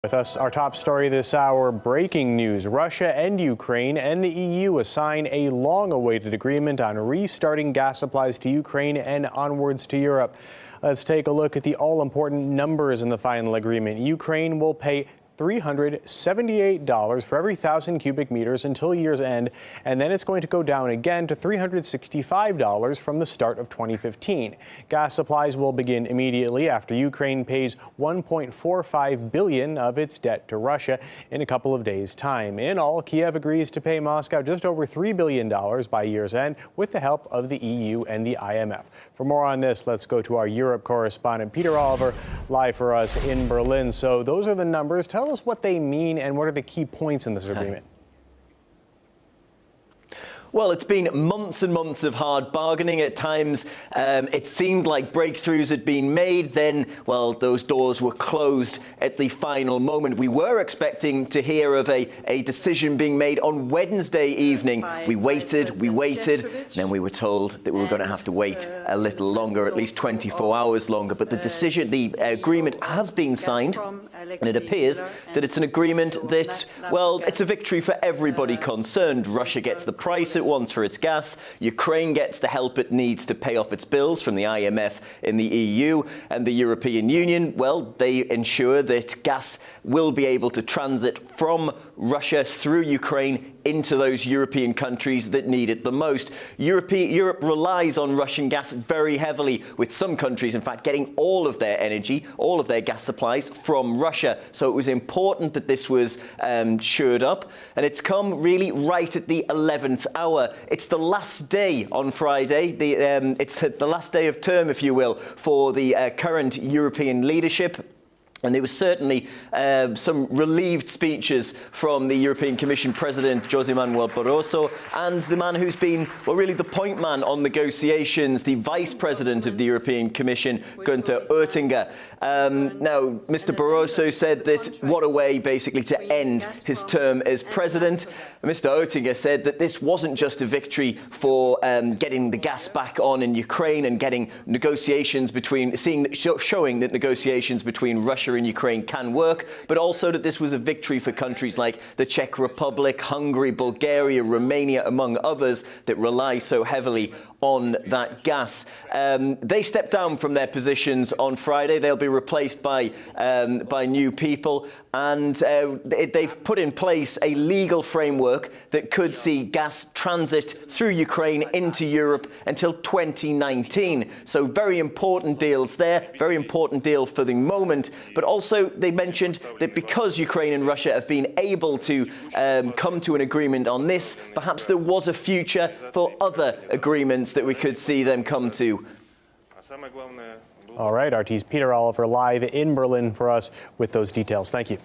With us, our top story this hour, breaking news. Russia and Ukraine and the EU sign a long-awaited agreement on restarting gas supplies to Ukraine and onwards to Europe. Let's take a look at the all-important numbers in the final agreement. Ukraine will pay $378 for every 1,000 cubic meters until year's end, and then it's going to go down again to $365 from the start of 2015. Gas supplies will begin immediately after Ukraine pays $1.45 billion of its debt to Russia in a couple of days' time. In all, Kiev agrees to pay Moscow just over $3 billion by year's end with the help of the EU and the IMF. For more on this, let's go to our Europe correspondent, Peter Oliver, live for us in Berlin. So those are the numbers. Tell us what they mean and what are the key points in this agreement. Well, it's been months and months of hard bargaining. At times, it seemed like breakthroughs had been made. Then, well, those doors were closed at the final moment. We were expecting to hear of a decision being made on Wednesday evening. We waited, and then we were told that we were going to have to wait a little longer, at least 24 hours longer. But the agreement has been signed, and it appears that it's an agreement that, well, it's a victory for everybody concerned. Russia gets the price it wants for its gas. Ukraine gets the help it needs to pay off its bills from the IMF in the EU, and the European Union, well, they ensure that gas will be able to transit from Russia through Ukraine into those European countries that need it the most. Europe relies on Russian gas very heavily, with some countries, in fact, getting all of their energy, all of their gas supplies from Russia. So it was important that this was shored up, and it's come really right at the 11th hour. It's the last day on Friday. It's the last day of term, if you will, for the current European leadership. And there was certainly some relieved speeches from the European Commission President, José Manuel Barroso, and the man who's been, well, really the point man on negotiations, the Vice President of the European Commission, Günther Oettinger. Now, Mr. Barroso said that what a way, basically, to end his term as President. Mr. Oettinger said that this wasn't just a victory for getting the gas back on in Ukraine and getting negotiations showing that negotiations between Russia and Ukraine can work, but also that this was a victory for countries like the Czech Republic, Hungary, Bulgaria, Romania, among others, that rely so heavily on that gas. They stepped down from their positions on Friday. They'll be replaced by new people, and they've put in place a legal framework that could see gas transit through Ukraine into Europe until 2019. So very important deals there, very important deal for the moment. But also they mentioned that because Ukraine and Russia have been able to come to an agreement on this, perhaps there was a future for other agreements that we could see them come to. All right, RT's Peter Oliver live in Berlin for us with those details. Thank you.